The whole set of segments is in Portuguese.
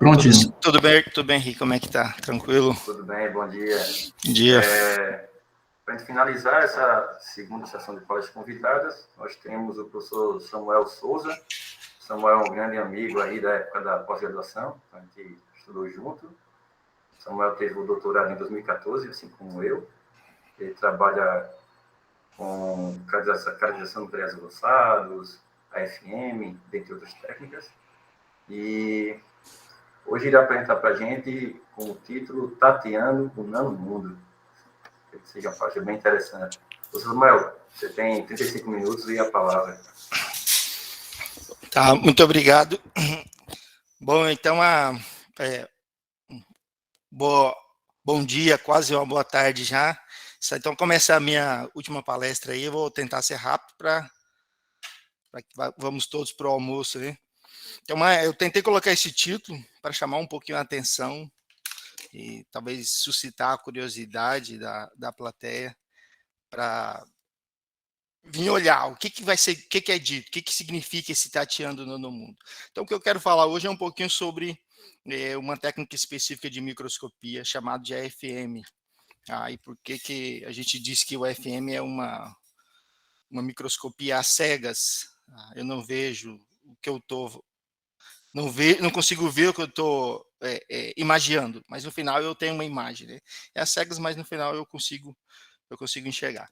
Prontinho. Tudo bem, Henrique, como é que tá? Tranquilo? Tudo bem, bom dia. Bom dia. Para a gente finalizar essa segunda sessão de palestras convidadas, nós temos o professor Samuel Souza. Samuel é um grande amigo aí da época da pós-graduação, a gente estudou junto. Samuel teve o doutorado em 2014, assim como eu. Ele trabalha com caracterização de materiais avançados, AFM, dentre outras técnicas. E hoje irá apresentar para a gente com o título Tateando o Nanomundo. Que seja uma parte bem interessante. Professor Samuel, você tem 35 minutos e a palavra. Tá, muito obrigado. Bom, então, bom dia, quase uma boa tarde já. Então, começa a minha última palestra aí, eu vou tentar ser rápido para que vamos todos para o almoço, né? Então, eu tentei colocar esse título para chamar um pouquinho a atenção e talvez suscitar a curiosidade da plateia para vir olhar o que vai ser, o que é dito, o que significa esse tateando no mundo. Então, o que eu quero falar hoje é um pouquinho sobre uma técnica específica de microscopia chamada de AFM. E por que a gente diz que o AFM é uma microscopia às cegas? Eu não vejo o que eu estou... Não consigo ver o que eu estou imaginando, mas no final eu tenho uma imagem. Né? É às cegas, mas no final eu consigo enxergar.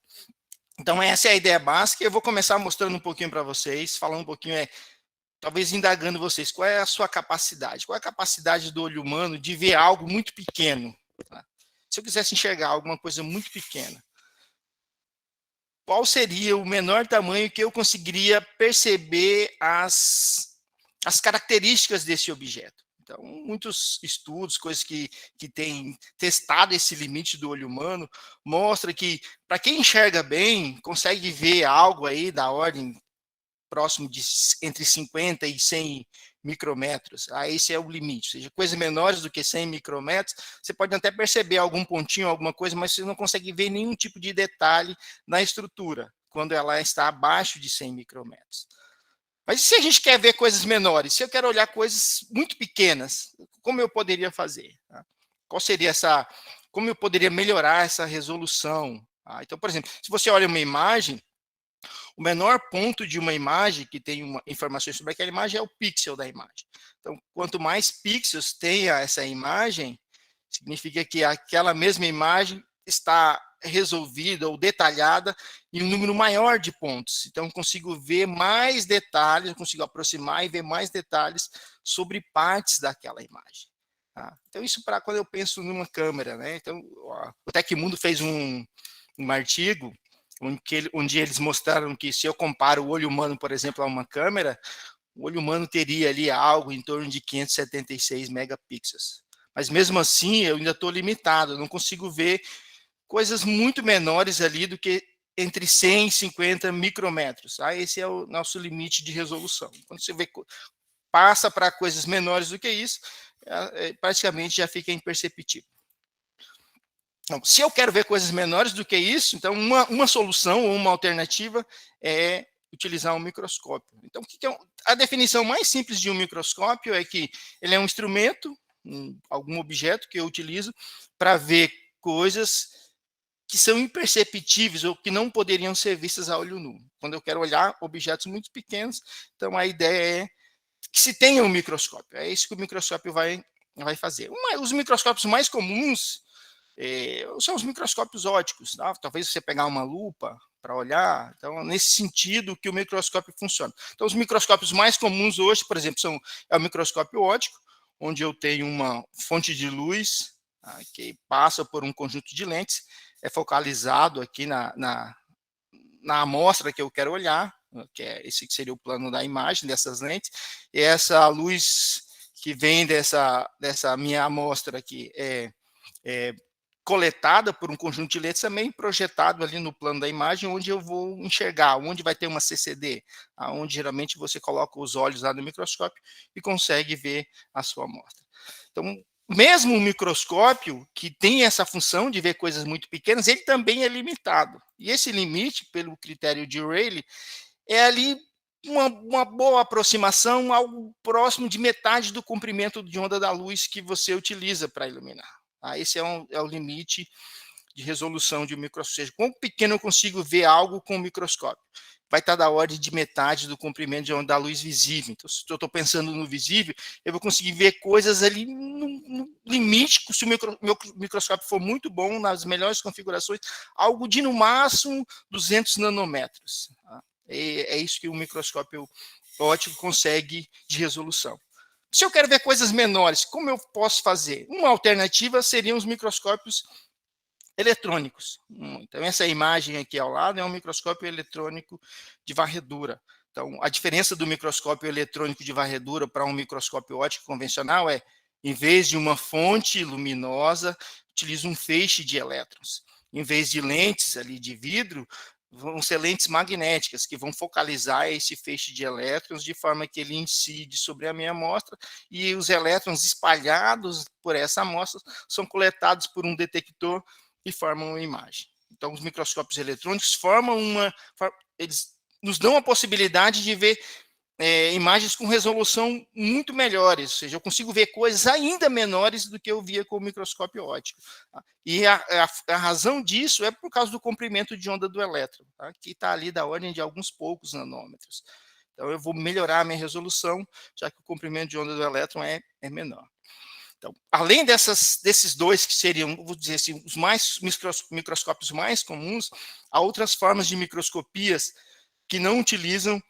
Então, essa é a ideia básica. Eu vou começar mostrando um pouquinho para vocês, falando um pouquinho, talvez indagando vocês, qual é a sua capacidade? Qual é a capacidade do olho humano de ver algo muito pequeno? Tá? Se eu quisesse enxergar alguma coisa muito pequena, qual seria o menor tamanho que eu conseguiria perceber as características desse objeto? Então, muitos estudos, coisas que têm testado esse limite do olho humano, mostra que, para quem enxerga bem, consegue ver algo aí da ordem próximo de entre 50 e 100 micrômetros. Esse é o limite, ou seja, coisas menores do que 100 micrômetros, você pode até perceber algum pontinho, alguma coisa, mas você não consegue ver nenhum tipo de detalhe na estrutura, quando ela está abaixo de 100 micrômetros. Mas e se a gente quer ver coisas menores? Se eu quero olhar coisas muito pequenas, como eu poderia fazer? Qual seria como eu poderia melhorar essa resolução? Então, por exemplo, se você olha uma imagem, o menor ponto de uma imagem que tem informações sobre aquela imagem é o pixel da imagem. Então, quanto mais pixels tenha essa imagem, significa que aquela mesma imagem está resolvida ou detalhada em um número maior de pontos. Então, eu consigo ver mais detalhes, eu consigo aproximar e ver mais detalhes sobre partes daquela imagem. Então, isso para quando eu penso numa câmera, né? Então, o Tecmundo fez um artigo onde eles mostraram que se eu comparo o olho humano, por exemplo, a uma câmera, o olho humano teria ali algo em torno de 576 megapixels. Mas mesmo assim, eu ainda estou limitado, eu não consigo ver coisas muito menores ali do que entre 100 e 50 micrômetros. Esse é o nosso limite de resolução. Quando você passa para coisas menores do que isso, praticamente já fica imperceptível. Então, se eu quero ver coisas menores do que isso, então uma solução ou uma alternativa é utilizar um microscópio. Então, a definição mais simples de um microscópio é que ele é um instrumento, algum objeto que eu utilizo para ver coisas que são imperceptíveis ou que não poderiam ser vistas a olho nu. Quando eu quero olhar objetos muito pequenos, então a ideia é que se tenha um microscópio. É isso que o microscópio vai fazer. Os microscópios mais comuns são os microscópios ópticos. Tá? Talvez você pegar uma lupa para olhar. Então, nesse sentido que o microscópio funciona. Então, os microscópios mais comuns hoje, por exemplo, é o microscópio óptico, onde eu tenho uma fonte de luz que passa por um conjunto de lentes, é focalizado aqui na amostra que eu quero olhar, que é esse que seria o plano da imagem dessas lentes, e essa luz que vem dessa minha amostra aqui é coletada por um conjunto de lentes também projetado ali no plano da imagem, onde eu vou enxergar, onde vai ter uma CCD, onde geralmente você coloca os olhos lá no microscópio e consegue ver a sua amostra. Então, mesmo o microscópio, que tem essa função de ver coisas muito pequenas, ele também é limitado. E esse limite, pelo critério de Rayleigh, é ali uma boa aproximação, algo próximo de metade do comprimento de onda da luz que você utiliza para iluminar. Tá? Esse é o limite de resolução de um microscópio. Ou seja, quão pequeno eu consigo ver algo com o microscópio? Vai estar da ordem de metade do comprimento de onda da luz visível. Então, se eu estou pensando no visível, eu vou conseguir ver coisas ali no limite, se o meu microscópio for muito bom, nas melhores configurações, algo de, no máximo, 200 nanômetros. Tá? É isso que o microscópio óptico consegue de resolução. Se eu quero ver coisas menores, como eu posso fazer? Uma alternativa seriam os microscópios eletrônicos. Então, essa imagem aqui ao lado é um microscópio eletrônico de varredura. Então, a diferença do microscópio eletrônico de varredura para um microscópio óptico convencional é, em vez de uma fonte luminosa, utiliza um feixe de elétrons. Em vez de lentes ali de vidro, vão ser lentes magnéticas, que vão focalizar esse feixe de elétrons de forma que ele incide sobre a minha amostra, e os elétrons espalhados por essa amostra são coletados por um detector e formam uma imagem. Então, os microscópios eletrônicos eles nos dão a possibilidade de ver imagens com resolução muito melhores, ou seja, eu consigo ver coisas ainda menores do que eu via com o microscópio óptico. Tá? E a razão disso é por causa do comprimento de onda do elétron, tá? Que está ali da ordem de alguns poucos nanômetros. Então, eu vou melhorar a minha resolução, já que o comprimento de onda do elétron é menor. Então, além desses dois que seriam, vou dizer assim, os microscópios mais comuns, há outras formas de microscopias que não utilizam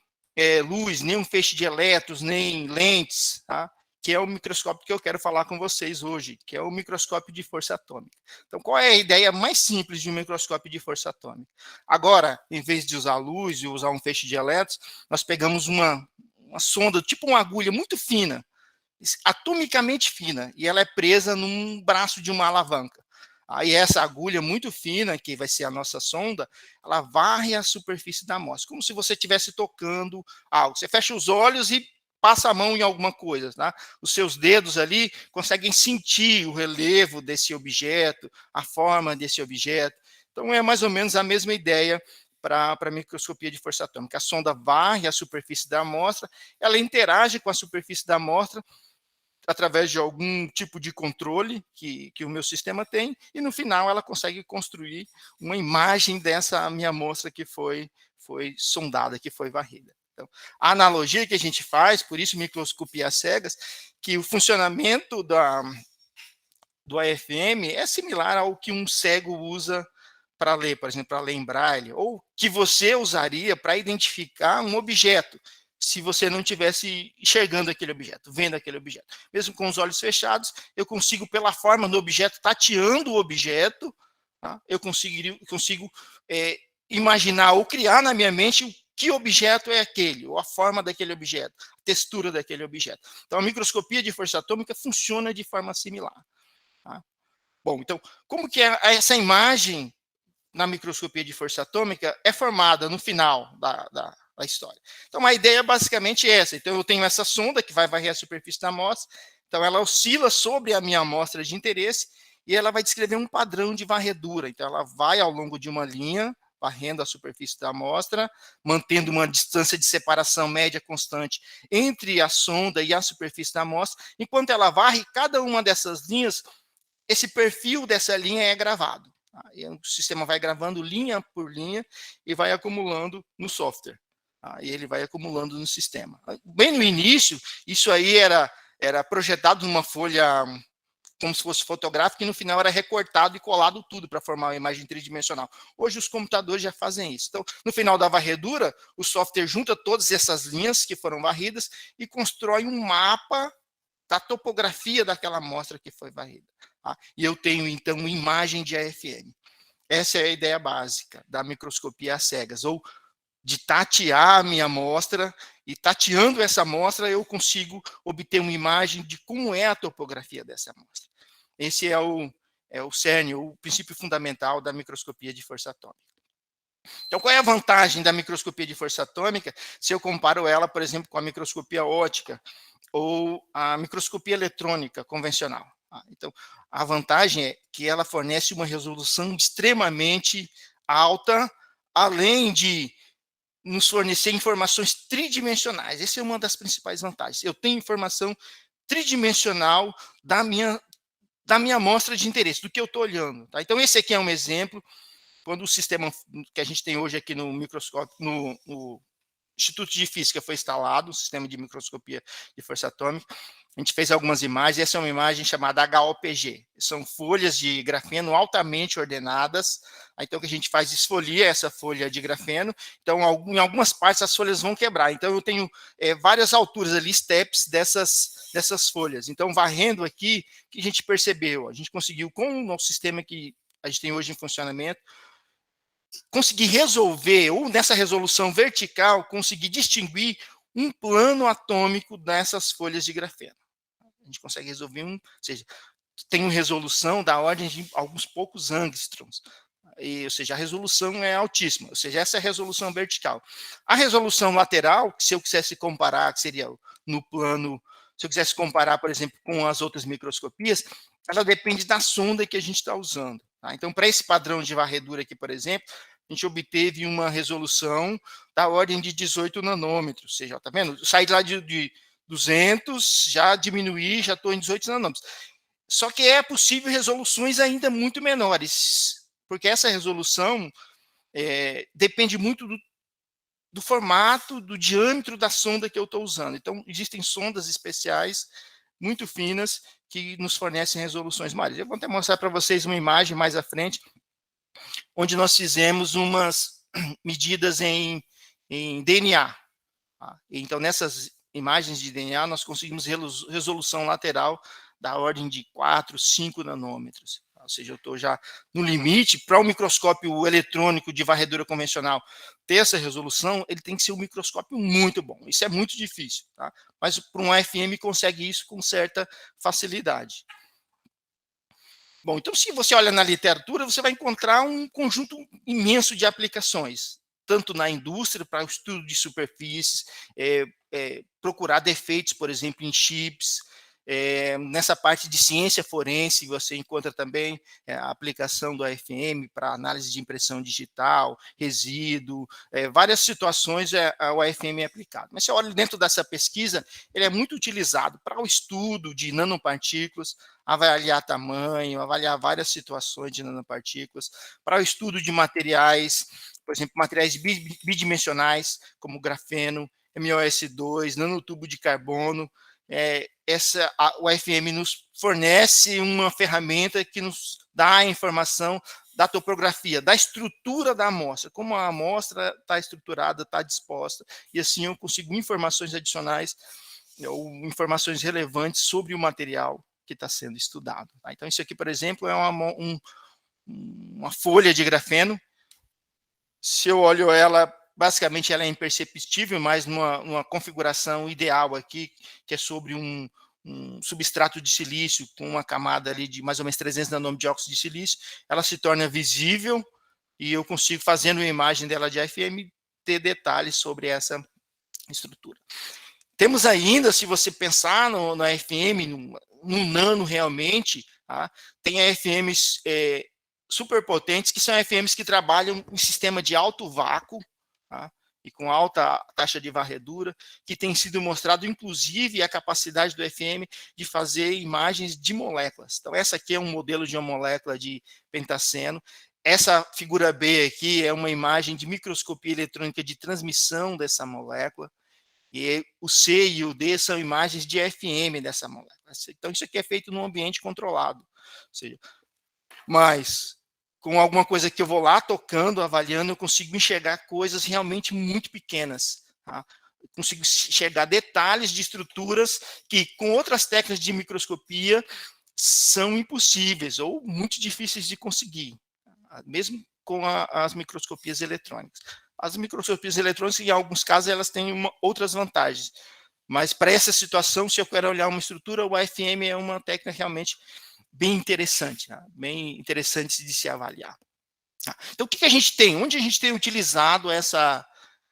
luz, nem um feixe de elétrons, nem lentes, tá? Que é o microscópio que eu quero falar com vocês hoje, que é o microscópio de força atômica. Então, qual é a ideia mais simples de um microscópio de força atômica? Agora, em vez de usar luz e usar um feixe de elétrons, nós pegamos uma sonda, tipo uma agulha muito fina, atomicamente fina, e ela é presa num braço de uma alavanca. Aí essa agulha muito fina, que vai ser a nossa sonda, ela varre a superfície da amostra, como se você estivesse tocando algo. Você fecha os olhos e passa a mão em alguma coisa, tá? Os seus dedos ali conseguem sentir o relevo desse objeto, a forma desse objeto. Então é mais ou menos a mesma ideia para a microscopia de força atômica. A sonda varre a superfície da amostra, ela interage com a superfície da amostra através de algum tipo de controle que o meu sistema tem, e no final ela consegue construir uma imagem dessa minha amostra que foi sondada, que foi varrida. Então, a analogia que a gente faz, por isso microscopia às cegas, que o funcionamento do AFM é similar ao que um cego usa para ler, por exemplo, para ler em braille, ou que você usaria para identificar um objeto, se você não estivesse enxergando aquele objeto, vendo aquele objeto. Mesmo com os olhos fechados, eu consigo, pela forma do objeto, tateando o objeto, tá? Eu consigo imaginar ou criar na minha mente que objeto é aquele, ou a forma daquele objeto, a textura daquele objeto. Então, a microscopia de força atômica funciona de forma similar. Tá? Bom, então, como que essa imagem na microscopia de força atômica é formada no final da história? Então, a ideia é basicamente essa. Então, eu tenho essa sonda que vai varrer a superfície da amostra, então ela oscila sobre a minha amostra de interesse e ela vai descrever um padrão de varredura. Então, ela vai ao longo de uma linha, varrendo a superfície da amostra, mantendo uma distância de separação média constante entre a sonda e a superfície da amostra. Enquanto ela varre cada uma dessas linhas, esse perfil dessa linha é gravado. Tá? E o sistema vai gravando linha por linha e vai acumulando no software. Tá? E ele vai acumulando no sistema. Bem no início, isso aí era projetado numa folha como se fosse fotográfico, e no final era recortado e colado tudo para formar uma imagem tridimensional. Hoje os computadores já fazem isso. Então, no final da varredura, o software junta todas essas linhas que foram varridas e constrói um mapa da topografia daquela amostra que foi varrida. Tá? E eu tenho, então, uma imagem de AFM. Essa é a ideia básica da microscopia às cegas, ou de tatear a minha amostra, e tateando essa amostra eu consigo obter uma imagem de como é a topografia dessa amostra. Esse é o cerne, o princípio fundamental da microscopia de força atômica. Então, qual é a vantagem da microscopia de força atômica se eu comparo ela, por exemplo, com a microscopia óptica ou a microscopia eletrônica convencional? Então, a vantagem é que ela fornece uma resolução extremamente alta, além de nos fornecer informações tridimensionais. Essa é uma das principais vantagens. Eu tenho informação tridimensional da minha amostra de interesse, do que eu estou olhando. Tá? Então, esse aqui é um exemplo, quando o sistema que a gente tem hoje aqui no microscópio, no Instituto de Física foi instalado, um sistema de microscopia de força atômica. A gente fez algumas imagens, essa é uma imagem chamada HOPG. São folhas de grafeno altamente ordenadas. Então, o que a gente faz? Esfolia essa folha de grafeno. Então, em algumas partes, as folhas vão quebrar. Então, eu tenho várias alturas ali, steps dessas folhas. Então, varrendo aqui, o que a gente percebeu? A gente conseguiu, com o nosso sistema que a gente tem hoje em funcionamento, conseguir resolver, ou nessa resolução vertical, conseguir distinguir um plano atômico dessas folhas de grafeno. A gente consegue resolver ou seja, tem uma resolução da ordem de alguns poucos angstroms. Ou seja, a resolução é altíssima, ou seja, essa é a resolução vertical. A resolução lateral, se eu quisesse comparar, que seria no plano, se eu quisesse comparar, por exemplo, com as outras microscopias, ela depende da sonda que a gente está usando. Tá? Então, para esse padrão de varredura aqui, por exemplo, a gente obteve uma resolução da ordem de 18 nanômetros, ou seja, tá vendo? Eu saí de lá de 200, já diminuí, já estou em 18 nanômetros. Só que é possível resoluções ainda muito menores, porque essa resolução depende muito do formato, do diâmetro da sonda que eu estou usando. Então, existem sondas especiais, muito finas, que nos fornecem resoluções maiores. Eu vou até mostrar para vocês uma imagem mais à frente, onde nós fizemos umas medidas em DNA. Tá? Então, nessas imagens de DNA, nós conseguimos resolução lateral da ordem de 4, 5 nanômetros. Ou seja, eu estou já no limite. Para um microscópio eletrônico de varredura convencional ter essa resolução, ele tem que ser um microscópio muito bom. Isso é muito difícil. Tá? Mas para um AFM consegue isso com certa facilidade. Bom, então se você olha na literatura, você vai encontrar um conjunto imenso de aplicações, tanto na indústria, para o estudo de superfícies, procurar defeitos, por exemplo, em chips, nessa parte de ciência forense, você encontra também a aplicação do AFM para análise de impressão digital, resíduo, várias situações o AFM é aplicado. Mas se olha dentro dessa pesquisa, ele é muito utilizado para o estudo de nanopartículas, avaliar tamanho, avaliar várias situações de nanopartículas, para o estudo de materiais, por exemplo, materiais bidimensionais, como grafeno, MOS2, nanotubo de carbono. O AFM nos fornece uma ferramenta que nos dá a informação da topografia, da estrutura da amostra, como a amostra está estruturada, está disposta, e assim eu consigo informações adicionais ou informações relevantes sobre o material que está sendo estudado. Tá? Então, isso aqui, por exemplo, é uma folha de grafeno. Se eu olho ela, basicamente ela é imperceptível, mas numa configuração ideal aqui, que é sobre um substrato de silício com uma camada ali de mais ou menos 300 nanômetros de óxido de silício, ela se torna visível e eu consigo, fazendo uma imagem dela de AFM, ter detalhes sobre essa estrutura. Temos ainda, se você pensar no AFM, no nano realmente, tá? Tem AFMs super potentes, que são AFMs que trabalham em sistema de alto vácuo, tá? E com alta taxa de varredura, que tem sido mostrado, inclusive, a capacidade do AFM de fazer imagens de moléculas. Então, essa aqui é um modelo de uma molécula de pentaceno. Essa figura B aqui é uma imagem de microscopia eletrônica de transmissão dessa molécula. E o C e o D são imagens de FM dessa molécula. Então, isso aqui é feito num ambiente controlado. Ou seja, mas com alguma coisa que eu vou lá tocando, avaliando, eu consigo enxergar coisas realmente muito pequenas. Tá? Eu consigo enxergar detalhes de estruturas que, com outras técnicas de microscopia, são impossíveis ou muito difíceis de conseguir, mesmo com as microscopias eletrônicas. As microscopias eletrônicas, em alguns casos, elas têm outras vantagens. Mas para essa situação, se eu quero olhar uma estrutura, o AFM é uma técnica realmente bem interessante, né? Bem interessante de se avaliar. Então, o que a gente tem? Onde a gente tem utilizado essa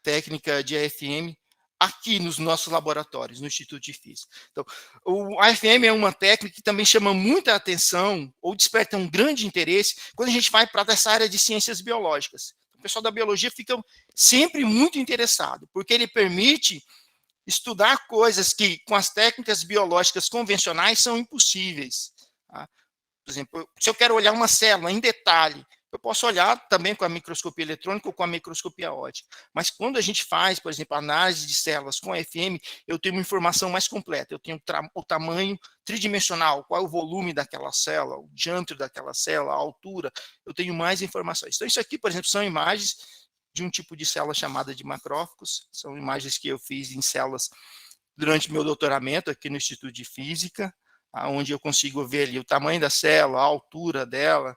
técnica de AFM? Aqui nos nossos laboratórios, no Instituto de Física. Então, o AFM é uma técnica que também chama muita atenção ou desperta um grande interesse quando a gente vai para essa área de ciências biológicas. O pessoal da biologia fica sempre muito interessado, porque ele permite estudar coisas que, com as técnicas biológicas convencionais, são impossíveis. Tá? Por exemplo, se eu quero olhar uma célula em detalhe, eu posso olhar também com a microscopia eletrônica ou com a microscopia óptica. Mas quando a gente faz, por exemplo, análise de células com FM, eu tenho uma informação mais completa. Eu tenho o tamanho tridimensional, qual é o volume daquela célula, o diâmetro daquela célula, a altura. Eu tenho mais informações. Então, isso aqui, por exemplo, são imagens de um tipo de célula chamada de macrófagos. São imagens que eu fiz em células durante meu doutoramento aqui no Instituto de Física, onde eu consigo ver ali o tamanho da célula, a altura dela,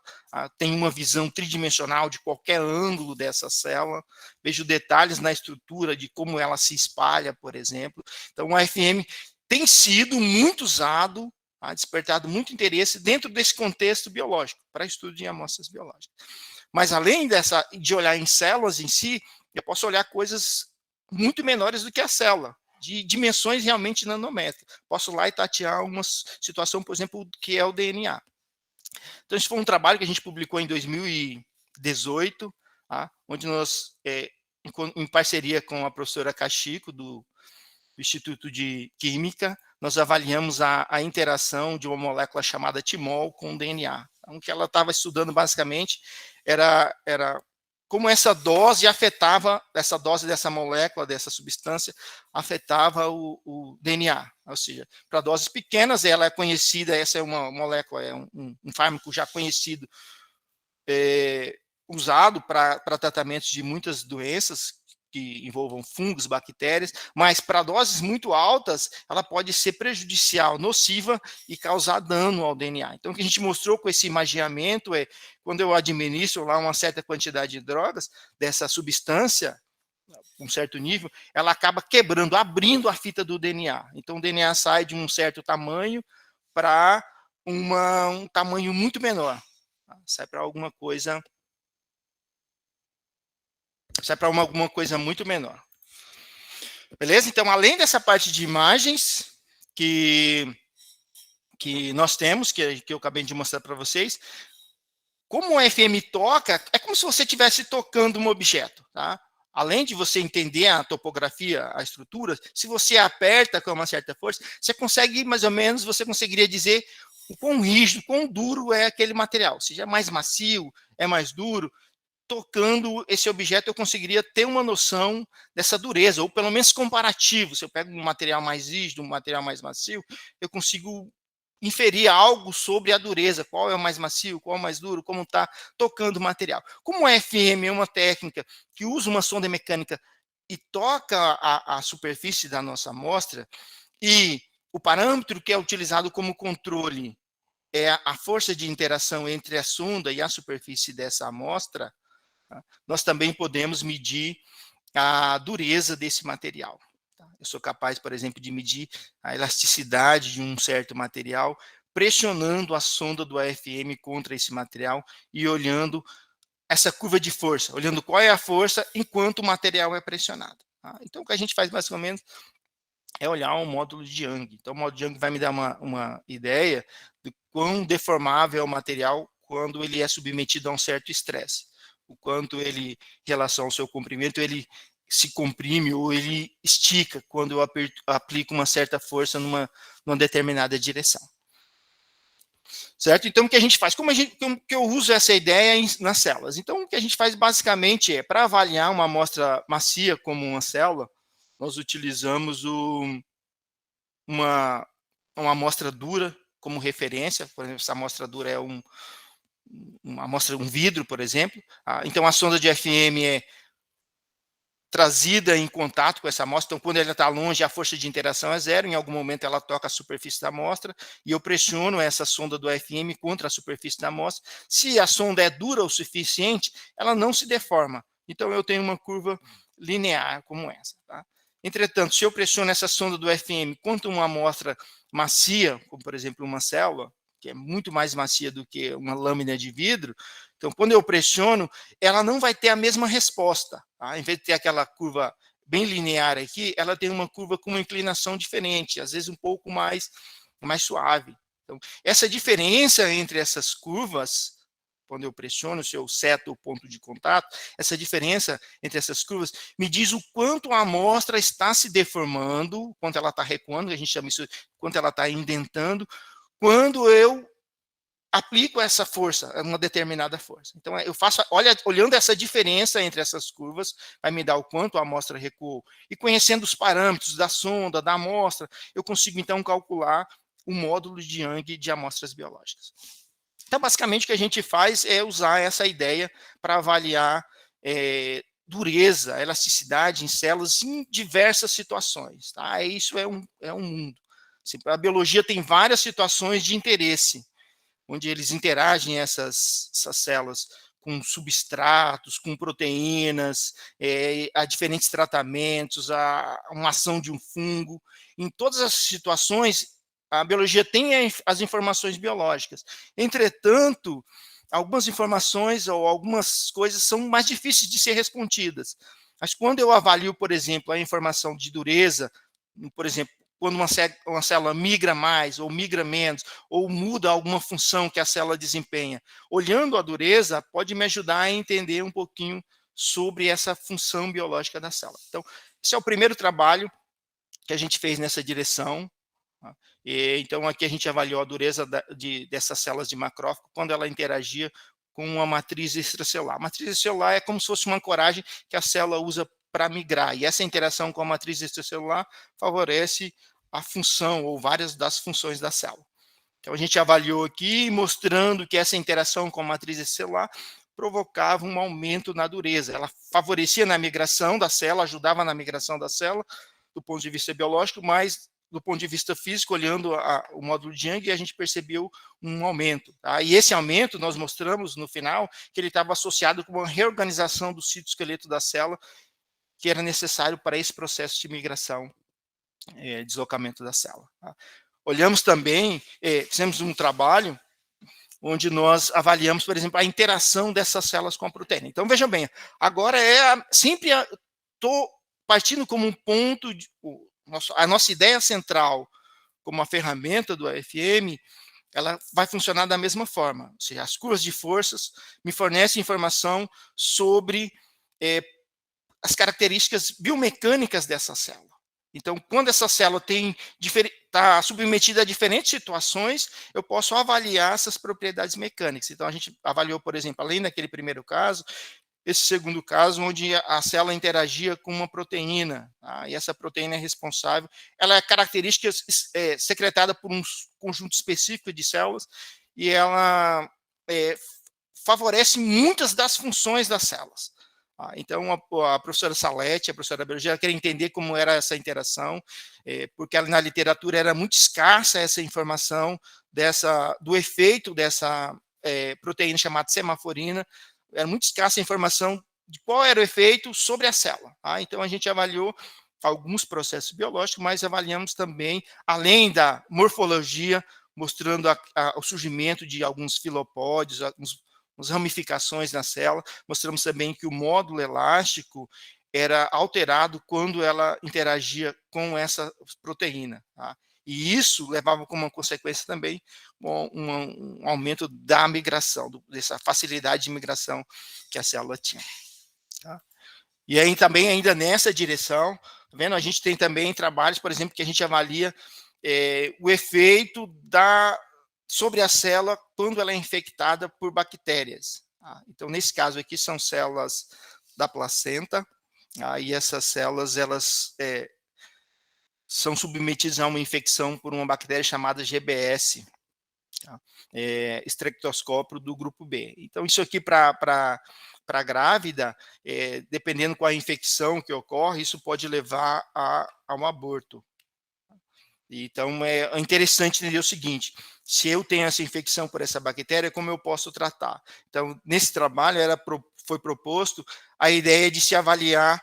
tem uma visão tridimensional de qualquer ângulo dessa célula, vejo detalhes na estrutura de como ela se espalha, por exemplo. Então, o AFM tem sido muito usado, despertado muito interesse dentro desse contexto biológico, para estudo de amostras biológicas. Mas, além de olhar em células em si, eu posso olhar coisas muito menores do que a célula, de dimensões realmente nanométricas. Posso lá e tatear uma situação, por exemplo, que é o DNA. Então, esse foi um trabalho que a gente publicou em 2018, onde nós, em parceria com a professora Cachico, do Instituto de Química, nós avaliamos a interação de uma molécula chamada timol com o DNA. Então, o que ela estava estudando, basicamente, era como essa dose dessa molécula, dessa substância, afetava o DNA. Ou seja, para doses pequenas, ela é conhecida, essa é uma molécula, é um fármaco já conhecido, usado para tratamentos de muitas doenças que envolvam fungos, bactérias, mas para doses muito altas, ela pode ser prejudicial, nociva e causar dano ao DNA. Então, o que a gente mostrou com esse imaginamento é, quando eu administro lá uma certa quantidade de drogas, dessa substância, um certo nível, ela acaba quebrando, abrindo a fita do DNA. Então, o DNA sai de um certo tamanho para um tamanho muito menor. Sai para alguma coisa muito menor. Beleza? Então, além dessa parte de imagens que nós temos, que eu acabei de mostrar para vocês, como o FM toca, é como se você estivesse tocando um objeto, tá? Além de você entender a topografia, a estrutura, se você aperta com uma certa força, você consegue, mais ou menos, você conseguiria dizer o quão rígido, quão duro é aquele material. Se é mais macio, é mais duro, tocando esse objeto, eu conseguiria ter uma noção dessa dureza, ou pelo menos comparativo. Se eu pego um material mais rígido, um material mais macio, eu consigo inferir algo sobre a dureza, qual é o mais macio, qual é o mais duro, como está tocando o material. Como o FM é uma técnica que usa uma sonda mecânica e toca a superfície da nossa amostra, e o parâmetro que é utilizado como controle é a força de interação entre a sonda e a superfície dessa amostra, nós também podemos medir a dureza desse material. Eu sou capaz, por exemplo, de medir a elasticidade de um certo material, pressionando a sonda do AFM contra esse material e olhando essa curva de força, olhando qual é a força enquanto o material é pressionado. Então, o que a gente faz, basicamente, é olhar um módulo de Young. Então, o módulo de Young vai me dar uma ideia de quão deformável é o material quando ele é submetido a um certo estresse. O quanto ele, em relação ao seu comprimento, ele se comprime ou ele estica quando eu aplico uma certa força numa determinada direção. Certo? Então, o que a gente faz? Como que eu uso essa ideia nas células? Então, o que a gente faz basicamente é, para avaliar uma amostra macia como uma célula, nós utilizamos uma amostra dura como referência. Por exemplo, essa amostra dura é uma amostra, um vidro, por exemplo. Então, a sonda de FM é trazida em contato com essa amostra. Então, quando ela está longe, a força de interação é zero. Em algum momento, ela toca a superfície da amostra e eu pressiono essa sonda do FM contra a superfície da amostra. Se a sonda é dura o suficiente, ela não se deforma. Então, eu tenho uma curva linear como essa. Tá? Entretanto, se eu pressiono essa sonda do FM contra uma amostra macia, como, por exemplo, uma célula, que é muito mais macia do que uma lâmina de vidro, então, quando eu pressiono, ela não vai ter a mesma resposta. Tá? Em vez de ter aquela curva bem linear aqui, ela tem uma curva com uma inclinação diferente, às vezes um pouco mais suave. Então, essa diferença entre essas curvas quando eu pressiono, se eu seto o ponto de contato, essa diferença entre essas curvas me diz o quanto a amostra está se deformando, quanto ela está recuando, a gente chama isso, quanto ela está indentando, quando eu aplico essa força, uma determinada força. Então, eu faço, olhando essa diferença entre essas curvas, vai me dar o quanto a amostra recuou. E conhecendo os parâmetros da sonda, da amostra, eu consigo, então, calcular o módulo de Young de amostras biológicas. Então, basicamente, o que a gente faz é usar essa ideia para avaliar dureza, elasticidade em células em diversas situações. Tá? Isso é um mundo. Assim, a biologia tem várias situações de interesse, onde eles interagem essas células com substratos, com proteínas, a diferentes tratamentos, a uma ação de um fungo. Em todas as situações, a biologia tem as informações biológicas. Entretanto, algumas informações ou algumas coisas são mais difíceis de ser respondidas. Mas quando eu avalio, por exemplo, a informação de dureza, por exemplo, quando uma célula migra mais ou migra menos, ou muda alguma função que a célula desempenha. Olhando a dureza, pode me ajudar a entender um pouquinho sobre essa função biológica da célula. Então, esse é o primeiro trabalho que a gente fez nessa direção. Tá? Então, aqui a gente avaliou a dureza dessas células de macrófago quando ela interagia com uma matriz extracelular. A matriz extracelular é como se fosse uma ancoragem que a célula usa para migrar, e essa interação com a matriz extracelular favorece a função ou várias das funções da célula. Então, a gente avaliou aqui, mostrando que essa interação com a matriz extracelular provocava um aumento na dureza. Ela favorecia na migração da célula, ajudava na migração da célula, do ponto de vista biológico, mas do ponto de vista físico, olhando o módulo de Young, a gente percebeu um aumento. Tá? E esse aumento, nós mostramos no final, que ele estava associado com uma reorganização do citoesqueleto da célula, que era necessário para esse processo de migração, deslocamento da célula. Tá? Olhamos também, fizemos um trabalho onde nós avaliamos, por exemplo, a interação dessas células com a proteína. Então, vejam bem, agora sempre estou partindo como um ponto, a nossa ideia central como uma ferramenta do AFM, ela vai funcionar da mesma forma. Ou seja, as curvas de forças me fornecem informação sobre as características biomecânicas dessa célula. Então, quando essa célula está submetida a diferentes situações, eu posso avaliar essas propriedades mecânicas. Então, a gente avaliou, por exemplo, além daquele primeiro caso, esse segundo caso, onde a célula interagia com uma proteína, tá? E essa proteína é responsável, ela é característica secretada por um conjunto específico de células, e ela favorece muitas das funções das células. Então, a professora Salete, a professora Biologia, queria entender como era essa interação, porque na literatura era muito escassa essa informação do efeito dessa proteína chamada semaforina, era muito escassa a informação de qual era o efeito sobre a célula. Tá? Então, a gente avaliou alguns processos biológicos, mas avaliamos também, além da morfologia, mostrando o surgimento de alguns filopódios, algumas ramificações na célula. Mostramos também que o módulo elástico era alterado quando ela interagia com essa proteína. Tá? E isso levava como uma consequência também um aumento da migração, dessa facilidade de migração que a célula tinha. Tá? E aí também, ainda nessa direção, tá vendo? A gente tem também trabalhos, por exemplo, que a gente avalia o efeito sobre a célula quando ela é infectada por bactérias. Tá? Então, nesse caso aqui, são células da placenta, e essas células, elas são submetidas a uma infecção por uma bactéria chamada GBS, tá? Streptoscópio do grupo B. Então, isso aqui para a grávida, dependendo qual a infecção que ocorre, isso pode levar a um aborto. Então, é interessante entender o seguinte: se eu tenho essa infecção por essa bactéria, como eu posso tratar? Então, nesse trabalho, foi proposto a ideia de se avaliar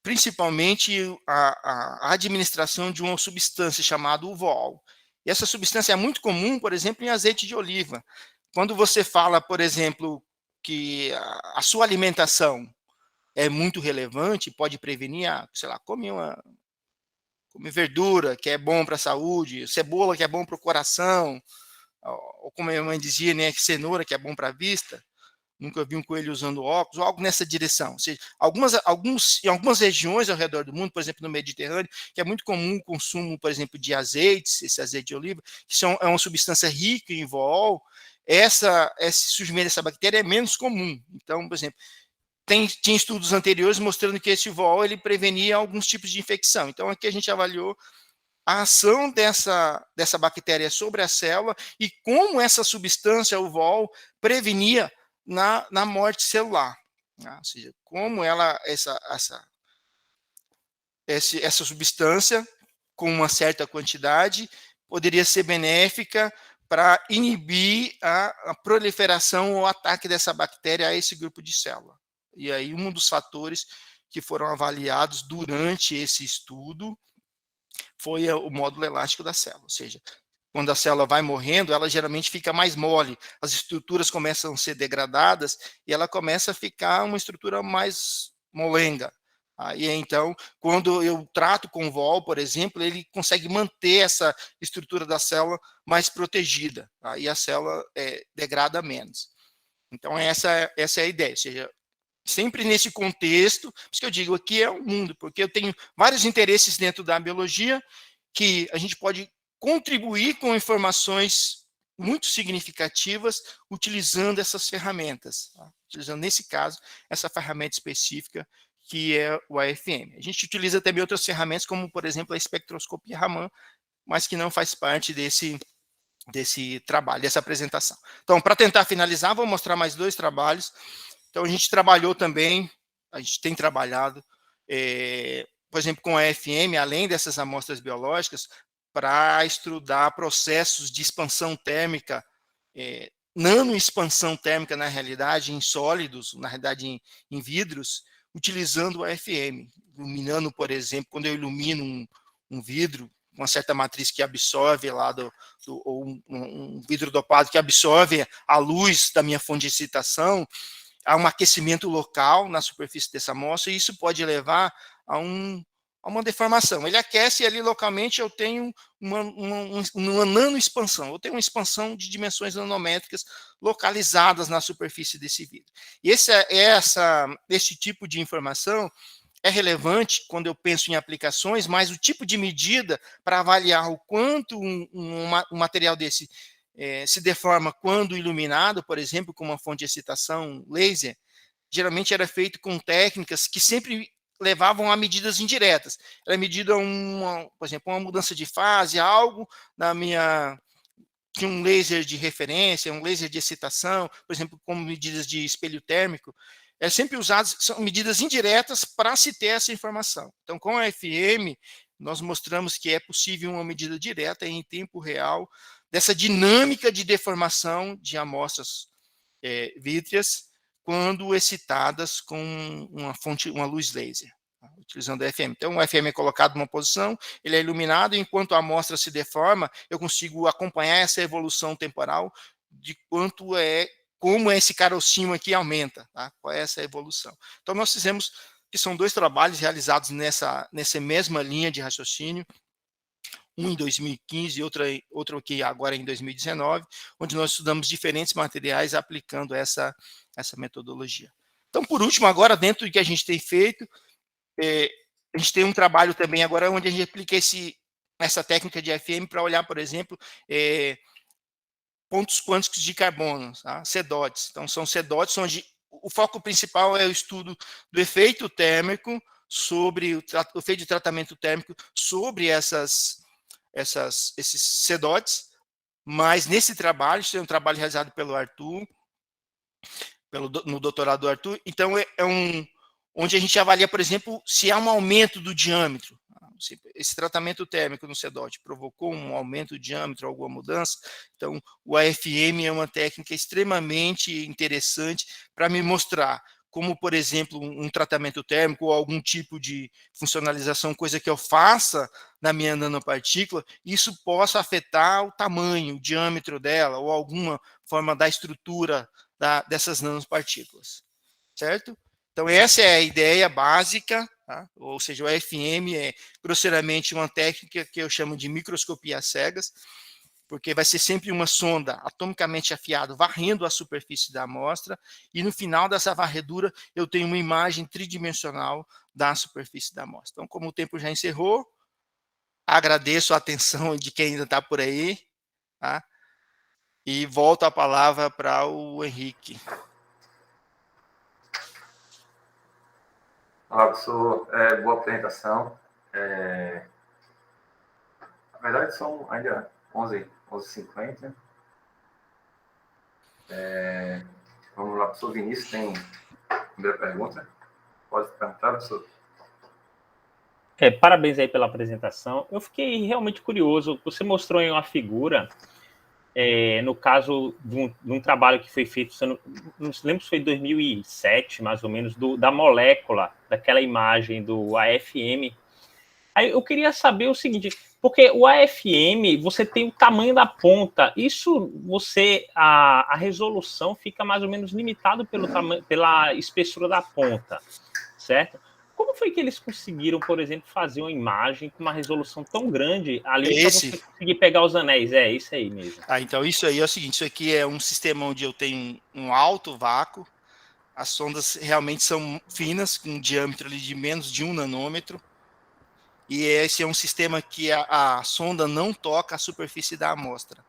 principalmente a administração de uma substância chamada uvol. E essa substância é muito comum, por exemplo, em azeite de oliva. Quando você fala, por exemplo, que a sua alimentação é muito relevante, pode prevenir, sei lá, come verdura, que é bom para a saúde, cebola, que é bom para o coração, ou como a minha mãe dizia, né, que cenoura que é bom para a vista, nunca vi um coelho usando óculos, ou algo nessa direção. Ou seja, em algumas regiões ao redor do mundo, por exemplo, no Mediterrâneo, que é muito comum o consumo, por exemplo, de azeites, esse azeite de oliva, que é uma substância rica em vol, esse surgimento dessa bactéria é menos comum. Então, por exemplo, tinha estudos anteriores mostrando que esse vol ele prevenia alguns tipos de infecção. Então, aqui a gente avaliou a ação dessa bactéria sobre a célula e como essa substância, o vol, prevenia na morte celular. Ou seja, como essa substância, com uma certa quantidade, poderia ser benéfica para inibir a proliferação ou ataque dessa bactéria a esse grupo de célula. E aí, um dos fatores que foram avaliados durante esse estudo foi o módulo elástico da célula, ou seja, quando a célula vai morrendo, ela geralmente fica mais mole, as estruturas começam a ser degradadas e ela começa a ficar uma estrutura mais molenga. Aí, então, quando eu trato com vol, por exemplo, ele consegue manter essa estrutura da célula mais protegida, aí a célula degrada menos. Então, essa é a ideia, ou seja, sempre nesse contexto, por isso que eu digo, aqui é o mundo, porque eu tenho vários interesses dentro da biologia que a gente pode contribuir com informações muito significativas utilizando essas ferramentas, tá? Utilizando, nesse caso, essa ferramenta específica que é o AFM. A gente utiliza também outras ferramentas, como, por exemplo, a espectroscopia Raman, mas que não faz parte desse trabalho, dessa apresentação. Então, para tentar finalizar, vou mostrar mais 2 trabalhos. Então, a gente trabalhou também, a gente tem trabalhado, por exemplo, com a AFM, além dessas amostras biológicas, para estudar processos de expansão térmica, nanoexpansão térmica, na realidade, em sólidos, na realidade, em vidros, utilizando o AFM. Iluminando, por exemplo, quando eu ilumino um vidro, uma certa matriz que absorve lá ou um vidro dopado que absorve a luz da minha fonte de excitação, há um aquecimento local na superfície dessa amostra, e isso pode levar a uma deformação. Ele aquece e ali localmente eu tenho uma nanoexpansão, eu tenho uma expansão de dimensões nanométricas localizadas na superfície desse vidro. E esse tipo de informação é relevante quando eu penso em aplicações, mas o tipo de medida para avaliar o quanto um material desse se deforma quando iluminado, por exemplo, com uma fonte de excitação laser, geralmente era feito com técnicas que sempre levavam a medidas indiretas. Era medida, por exemplo, uma mudança de fase, algo de um laser de referência, um laser de excitação, por exemplo, como medidas de espelho térmico, sempre usadas, são medidas indiretas para se ter essa informação. Então, com a FM, nós mostramos que é possível uma medida direta em tempo real dessa dinâmica de deformação de amostras vítreas quando excitadas com uma luz laser, tá? Utilizando o FM. Então, o FM é colocado numa posição, ele é iluminado, e enquanto a amostra se deforma, eu consigo acompanhar essa evolução temporal de como esse carocinho aqui aumenta, tá? Qual é essa evolução. Então, nós fizemos, que são 2 trabalhos realizados nessa mesma linha de raciocínio, um em 2015 e outro aqui agora em 2019, onde nós estudamos diferentes materiais aplicando essa metodologia. Então, por último, agora, dentro do que a gente tem feito, a gente tem um trabalho também agora onde a gente aplica essa técnica de FM para olhar, por exemplo, pontos quânticos de carbono, tá? CEDOTs. Então, são CEDOTs onde o foco principal é o estudo do efeito térmico sobre o efeito de tratamento térmico sobre esses CEDOTs, mas nesse trabalho, isso é um trabalho realizado pelo Arthur, no doutorado do Arthur, então onde a gente avalia, por exemplo, se há um aumento do diâmetro. Esse tratamento térmico no CEDOT provocou um aumento do diâmetro, alguma mudança. Então, o AFM é uma técnica extremamente interessante para me mostrar como, por exemplo, um tratamento térmico ou algum tipo de funcionalização, coisa que eu faça na minha nanopartícula, isso possa afetar o tamanho, o diâmetro dela, ou alguma forma da estrutura dessas nanopartículas, certo? Então, essa é a ideia básica, tá? Ou seja, o AFM é grosseiramente uma técnica que eu chamo de microscopia às cegas, porque vai ser sempre uma sonda atomicamente afiada varrendo a superfície da amostra, e no final dessa varredura eu tenho uma imagem tridimensional da superfície da amostra. Então, como o tempo já encerrou, agradeço a atenção de quem ainda está por aí, tá? E volto a palavra para o Henrique. Olá, professor. Boa apresentação. Na verdade, são ainda 11h50. Vamos lá, professor Vinícius, tem primeira pergunta? Pode perguntar, professor. Parabéns aí pela apresentação. Eu fiquei realmente curioso. Você mostrou em uma figura, no caso de um trabalho que foi feito, não lembro se foi em 2007, mais ou menos, da molécula, daquela imagem do AFM. Aí eu queria saber o seguinte, porque o AFM, você tem o tamanho da ponta, isso a resolução fica mais ou menos limitado pela espessura da ponta, certo? Como foi que eles conseguiram, por exemplo, fazer uma imagem com uma resolução tão grande ali para você conseguir pegar os anéis? É isso aí mesmo. Então isso aí é o seguinte, isso aqui é um sistema onde eu tenho um alto vácuo, as sondas realmente são finas, com um diâmetro ali de menos de 1 nanômetro, e esse é um sistema que a sonda não toca a superfície da amostra.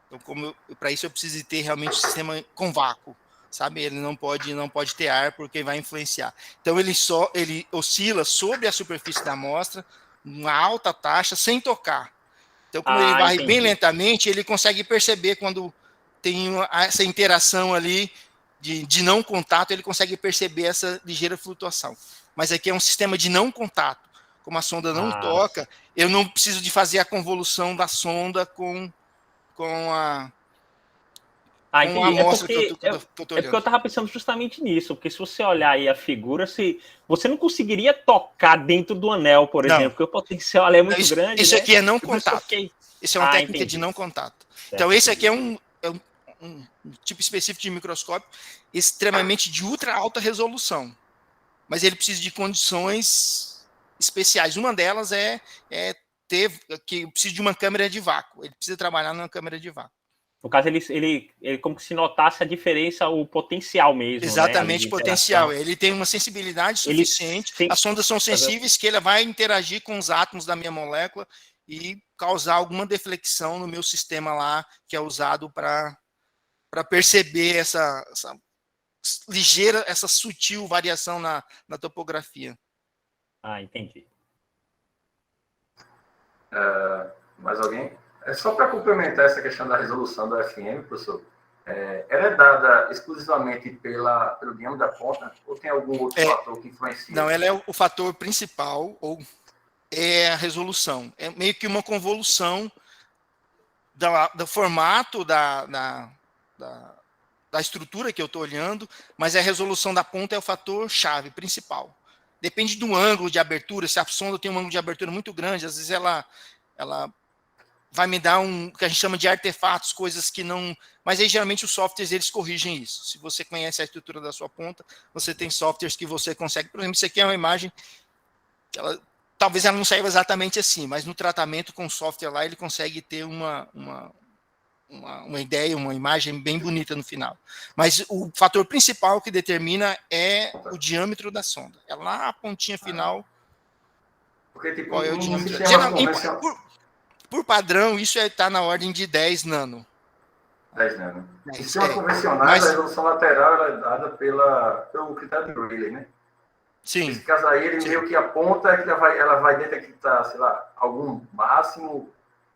Então, para isso eu preciso ter realmente um sistema com vácuo, sabe? Ele não pode ter ar porque vai influenciar. Então ele oscila sobre a superfície da amostra, uma alta taxa, sem tocar. Então, como ele vai bem lentamente, ele consegue perceber quando tem essa interação ali de não contato, ele consegue perceber essa ligeira flutuação. Mas aqui é um sistema de não contato. Como a sonda não toca, eu não preciso de fazer a convolução da sonda com a amostra que eu estou olhando. Porque eu estava pensando justamente nisso, porque se você olhar aí a figura, você não conseguiria tocar dentro do anel, por exemplo, porque o potencial é muito grande. Isso né? aqui é não contato. Isso é uma técnica de não contato. Então, esse aqui é um tipo específico de microscópio extremamente de ultra alta resolução. Mas ele precisa de condições especiais. Uma delas é que precisa de uma câmera de vácuo. Ele precisa trabalhar numa câmera de vácuo. No caso, ele como se notasse a diferença, o potencial mesmo. Exatamente, né? Potencial. Ele tem uma sensibilidade suficiente. As sondas são sensíveis que ele vai interagir com os átomos da minha molécula e causar alguma deflexão no meu sistema lá, que é usado para perceber essa ligeira, essa sutil variação na topografia. Entendi. Mais alguém? Só para complementar essa questão da resolução da FM, professor, ela é dada exclusivamente pelo diâmetro da ponta ou tem algum outro fator que influencia? Não, ela é o fator principal, ou é a resolução. É meio que uma convolução do formato da estrutura que eu estou olhando, mas a resolução da ponta é o fator chave principal. Depende do ângulo de abertura. Se a sonda tem um ângulo de abertura muito grande, às vezes ela vai me dar o que a gente chama de artefatos, coisas que não... Mas aí, geralmente, os softwares, eles corrigem isso. Se você conhece a estrutura da sua ponta, você tem softwares que você consegue... Por exemplo, isso aqui é uma imagem que talvez ela não saiba exatamente assim, mas no tratamento com o software lá, ele consegue ter uma ideia, uma imagem bem bonita no final. Mas o fator principal que determina é o diâmetro da sonda. É lá a pontinha final. Porque, tipo, qual é o diâmetro? Por padrão, isso está na ordem de 10 nano. 10 nano. Em sistema convencional, a resolução lateral ela é dada pelo critério de Rayleigh, né? Sim. Nesse caso aí, ele meio que aponta que ela vai dentro aqui, tá, sei lá, algum máximo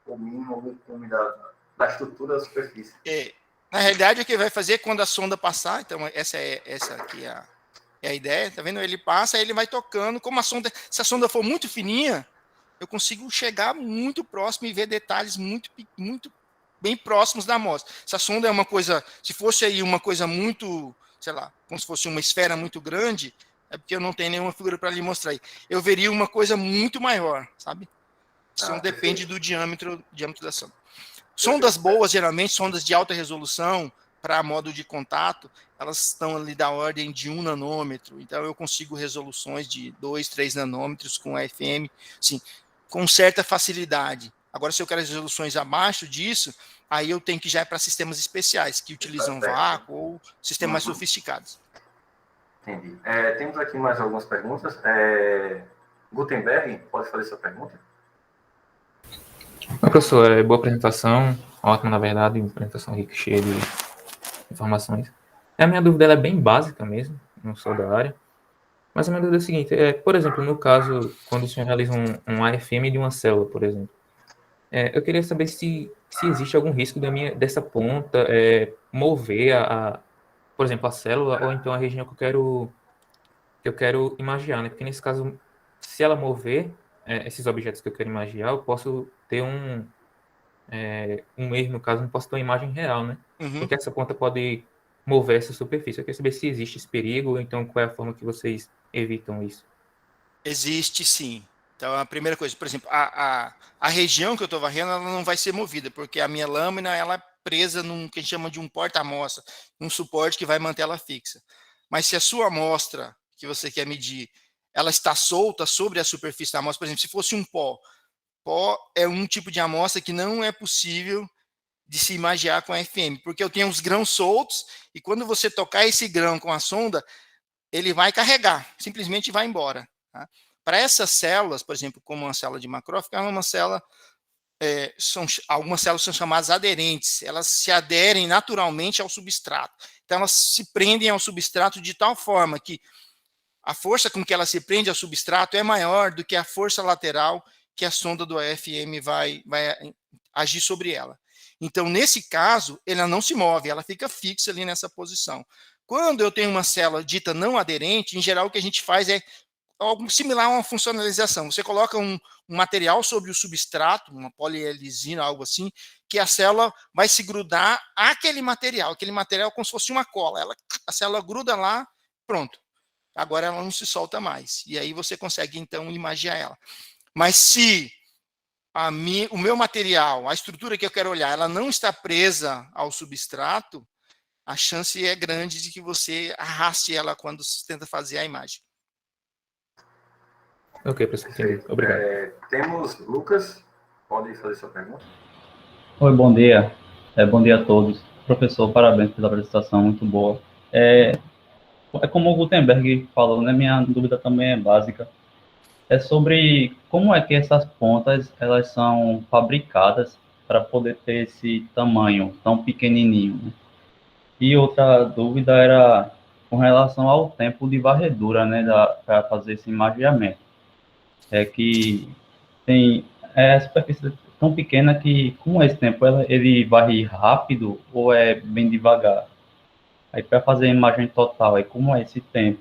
ou mínimo, algum cume da estrutura da superfície. Na realidade, o que vai fazer quando a sonda passar, então essa aqui é a ideia, tá vendo? Ele passa, ele vai tocando, se a sonda for muito fininha, eu consigo chegar muito próximo e ver detalhes muito, muito bem próximos da amostra. Se a sonda é uma coisa, se fosse aí uma coisa muito, sei lá, como se fosse uma esfera muito grande, é porque eu não tenho nenhuma figura para lhe mostrar aí. Eu veria uma coisa muito maior, sabe? Isso depende do diâmetro da sonda. Sondas boas, geralmente, sondas de alta resolução, para modo de contato, elas estão ali da ordem de 1 nanômetro. Então, eu consigo resoluções de 2, 3 nanômetros com AFM, sim, com certa facilidade. Agora, se eu quero resoluções abaixo disso, aí eu tenho que já ir para sistemas especiais, que utilizam vácuo ou sistemas mais sofisticados. Entendi. Temos aqui mais algumas perguntas. Gutenberg, pode fazer sua pergunta? Oi, professor, boa apresentação, ótima, na verdade, apresentação rica, cheia de informações. A minha dúvida ela é bem básica mesmo, não sou da área, mas a minha dúvida é a seguinte, por exemplo, no caso, quando o senhor realiza um AFM de uma célula, por exemplo, eu queria saber se existe algum risco dessa ponta mover por exemplo, a célula ou então a região que eu quero imaginar, né? Porque nesse caso, se ela mover esses objetos que eu quero imaginar, eu posso ter um erro, no caso, não posso ter uma imagem real, né? Uhum. Porque essa ponta pode mover essa superfície. Eu queria saber se existe esse perigo, ou então qual é a forma que vocês evitam isso. Existe sim. Então, a primeira coisa, por exemplo, a região que eu estou varrendo, ela não vai ser movida, porque a minha lâmina ela é presa num que a gente chama de um porta-amostra, um suporte que vai manter ela fixa. Mas se a sua amostra que você quer medir, ela está solta sobre a superfície da amostra, por exemplo, se fosse um pó é um tipo de amostra que não é possível de se imaginar com a FM, porque eu tenho os grãos soltos e quando você tocar esse grão com a sonda, ele vai carregar, simplesmente vai embora. Tá? Para essas células, por exemplo, como uma célula de macrófago, é uma célula, algumas células são chamadas aderentes, elas se aderem naturalmente ao substrato. Então, elas se prendem ao substrato de tal forma que a força com que ela se prende ao substrato é maior do que a força lateral que a sonda do AFM vai agir sobre ela. Então, nesse caso, ela não se move, ela fica fixa ali nessa posição. Quando eu tenho uma célula dita não aderente, em geral o que a gente faz é algo similar a uma funcionalização. Você coloca um material sobre o substrato, uma polielisina, algo assim, que a célula vai se grudar àquele material. Aquele material é como se fosse uma cola. A célula gruda lá, pronto. Agora ela não se solta mais. E aí você consegue, então, imaginar ela. Mas se o meu material, a estrutura que eu quero olhar, ela não está presa ao substrato, a chance é grande de que você arraste ela quando você tenta fazer a imagem. Ok, professor, entendi. Obrigado. Temos Lucas, pode fazer sua pergunta. Oi, bom dia. Bom dia a todos. Professor, parabéns pela apresentação, muito boa. É como o Gutenberg falou, né? Minha dúvida também é básica. É sobre como é que essas pontas elas são fabricadas para poder ter esse tamanho tão pequenininho, né? E outra dúvida era com relação ao tempo de varredura, né, para fazer esse imagiamento. É que tem a superfície tão pequena que, com esse tempo, ele varre rápido ou é bem devagar? Aí, para fazer a imagem total, aí como é esse tempo?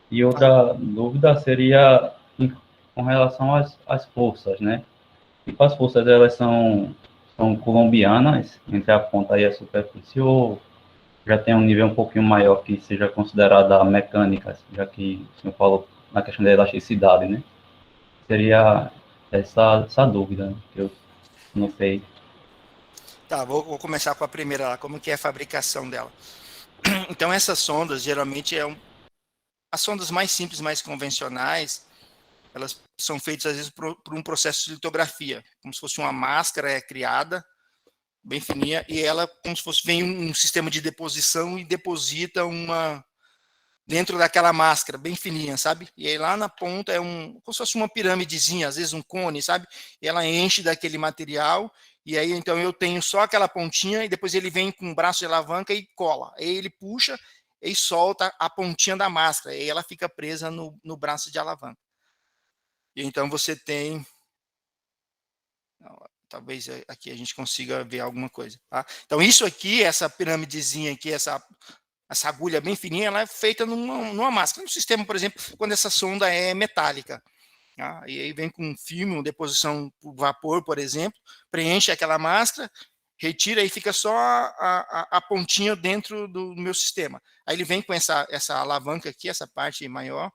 E outra dúvida seria com relação às forças, né? Tipo, as forças, elas são colombianas entre a ponta e a superfície, ou já tem um nível um pouquinho maior que seja considerada mecânica, já que o senhor falou na questão da elasticidade, né? Seria essa dúvida que eu notei. Tá, vou começar com a primeira lá, como que é a fabricação dela. Então, essas sondas, geralmente, as sondas mais simples, mais convencionais, elas são feitas, às vezes, por um processo de litografia, como se fosse uma máscara criada, bem fininha, e ela, como se fosse, vem um sistema de deposição e deposita dentro daquela máscara, bem fininha, sabe? E aí lá na ponta como se fosse uma pirâmidezinha, às vezes um cone, sabe? E ela enche daquele material, e aí então eu tenho só aquela pontinha, e depois ele vem com um braço de alavanca e cola. Aí ele puxa e solta a pontinha da máscara, e aí ela fica presa no braço de alavanca. E então você tem... Talvez aqui a gente consiga ver alguma coisa. Tá? Então isso aqui, essa pirâmidezinha aqui, essa agulha bem fininha, ela é feita numa máscara. No sistema, por exemplo, quando essa sonda é metálica. Tá? E aí vem com um filme, uma deposição por vapor, por exemplo, preenche aquela máscara, retira e fica só a pontinha dentro do meu sistema. Aí ele vem com essa alavanca aqui, essa parte maior,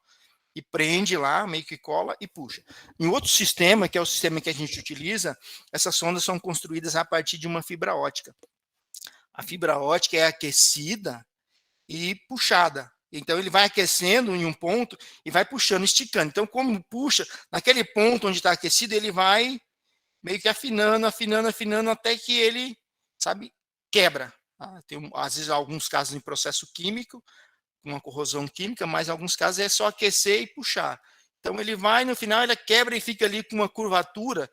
e prende lá, meio que cola e puxa. Em outro sistema, que é o sistema que a gente utiliza, essas sondas são construídas a partir de uma fibra ótica. A fibra ótica é aquecida e puxada. Então, ele vai aquecendo em um ponto e vai puxando, esticando. Então, como puxa, naquele ponto onde está aquecido, ele vai meio que afinando, afinando, afinando, até que ele, sabe, quebra. Tá? Tem, às vezes, alguns casos em processo químico, uma corrosão química, mas em alguns casos é só aquecer e puxar. Então ele vai, no final ele quebra e fica ali com uma curvatura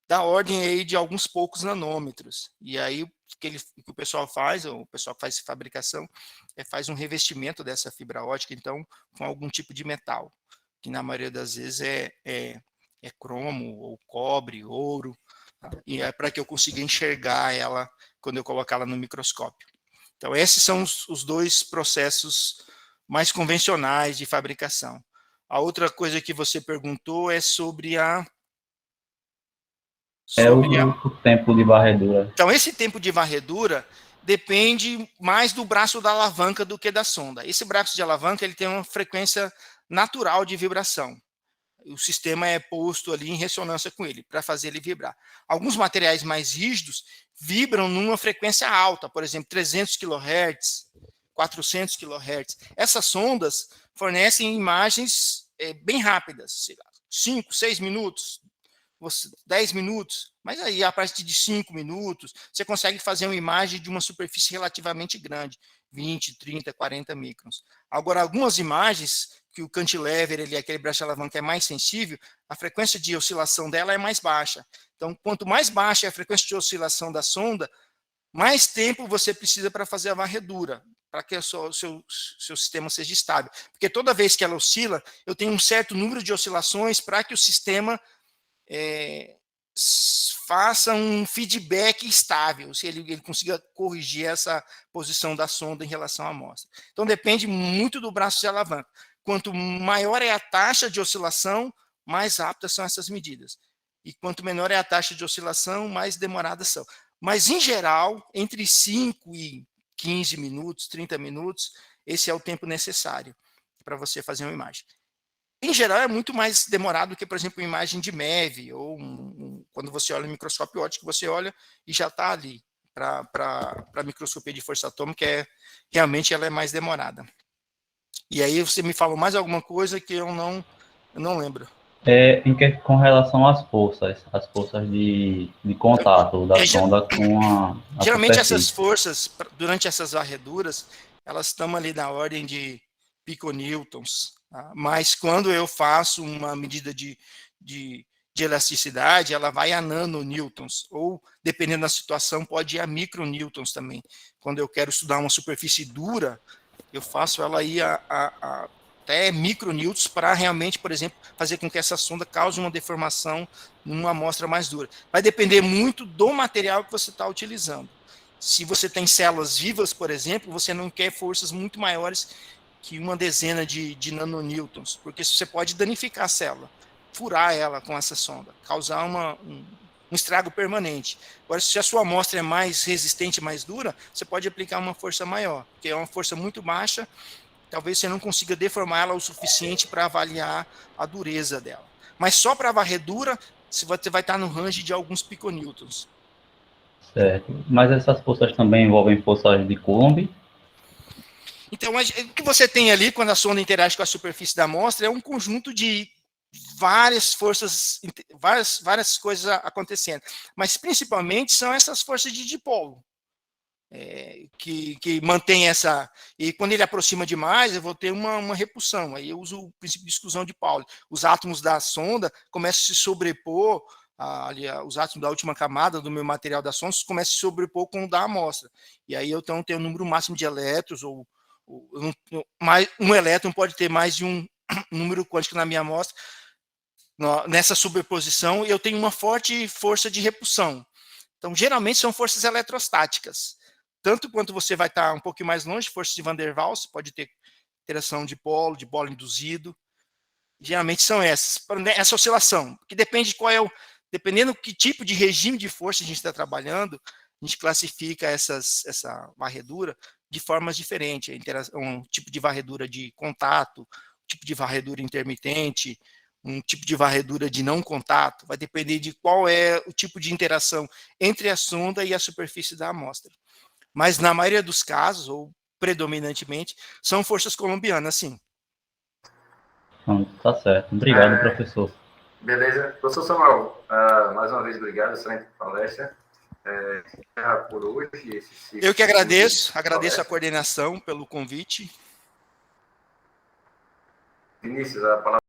da ordem aí de alguns poucos nanômetros. E aí o que o pessoal faz, o pessoal que faz fabricação, faz um revestimento dessa fibra ótica, então, com algum tipo de metal, que na maioria das vezes é cromo, ou cobre, ouro, tá? E é para que eu consiga enxergar ela quando eu colocar ela no microscópio. Então, esses são os dois processos mais convencionais de fabricação. A outra coisa que você perguntou é sobre o tempo de varredura. Então, esse tempo de varredura depende mais do braço da alavanca do que da sonda. Esse braço de alavanca ele tem uma frequência natural de vibração. O sistema é posto ali em ressonância com ele, para fazer ele vibrar. Alguns materiais mais rígidos vibram numa frequência alta, por exemplo, 300 kHz, 400 kHz. Essas sondas fornecem imagens bem rápidas, sei lá, 5, 6 minutos, 10 minutos, mas aí a partir de 5 minutos, você consegue fazer uma imagem de uma superfície relativamente grande, 20, 30, 40 microns. Agora, algumas imagens que o cantilever, aquele braço de alavanca é mais sensível, a frequência de oscilação dela é mais baixa. Então, quanto mais baixa é a frequência de oscilação da sonda, mais tempo você precisa para fazer a varredura, para que o seu sistema seja estável. Porque toda vez que ela oscila, eu tenho um certo número de oscilações para que o sistema faça um feedback estável, se ele consiga corrigir essa posição da sonda em relação à amostra. Então, depende muito do braço de alavanca. Quanto maior é a taxa de oscilação, mais rápidas são essas medidas. E quanto menor é a taxa de oscilação, mais demoradas são. Mas, em geral, entre 5 e 15 minutos, 30 minutos, esse é o tempo necessário para você fazer uma imagem. Em geral, é muito mais demorado do que, por exemplo, uma imagem de MEV, ou quando você olha no microscópio óptico, você olha e já está ali. Para a microscopia de força atômica, realmente ela é mais demorada. E aí você me falou mais alguma coisa que eu não lembro. Com relação às forças de contato da sonda com a geralmente superfície. Essas forças, durante essas varreduras, elas estão ali na ordem de piconewtons, tá? Mas quando eu faço uma medida de elasticidade, ela vai a nanonewtons, ou, dependendo da situação, pode ir a micronewtons também. Quando eu quero estudar uma superfície dura, eu faço ela ir até micronewtons para realmente, por exemplo, fazer com que essa sonda cause uma deformação numa amostra mais dura. Vai depender muito do material que você está utilizando. Se você tem células vivas, por exemplo, você não quer forças muito maiores que uma dezena de nanonewtons, porque você pode danificar a célula, furar ela com essa sonda, causar um estrago permanente. Agora, se a sua amostra é mais resistente, mais dura, você pode aplicar uma força maior, que é uma força muito baixa, talvez você não consiga deformar ela o suficiente para avaliar a dureza dela. Mas só para a varredura, você vai estar no range de alguns piconewtons. Certo. Mas essas forças também envolvem forças de Coulomb? Então, o que você tem ali, quando a sonda interage com a superfície da amostra, é um conjunto de várias forças, várias coisas acontecendo. Mas, principalmente, são essas forças de dipolo. Que mantém essa... E quando ele aproxima demais, eu vou ter uma repulsão. Aí eu uso o princípio de exclusão de Pauli. Os átomos da sonda começam a se sobrepor, os átomos da última camada do meu material da sonda começam a se sobrepor com o da amostra. E aí eu então tenho um número máximo de elétrons, ou um elétron pode ter mais de um número quântico na minha amostra. Nessa sobreposição, eu tenho uma forte força de repulsão. Então, geralmente, são forças eletrostáticas. Tanto quanto você vai estar um pouquinho mais longe, força de Van der Waals, pode ter interação de bolo induzido. Geralmente são essas. Essa oscilação, que depende dependendo que tipo de regime de força a gente está trabalhando, a gente classifica essa varredura de formas diferentes. Um tipo de varredura de contato, um tipo de varredura intermitente, um tipo de varredura de não contato. Vai depender de qual é o tipo de interação entre a sonda e a superfície da amostra. Mas, na maioria dos casos, ou predominantemente, são forças coulombianas, sim. Tá certo. Obrigado, professor. Beleza. Professor Samuel, mais uma vez, obrigado, excelente palestra. Por hoje. Eu que agradeço a coordenação pelo convite. Vinícius, a palavra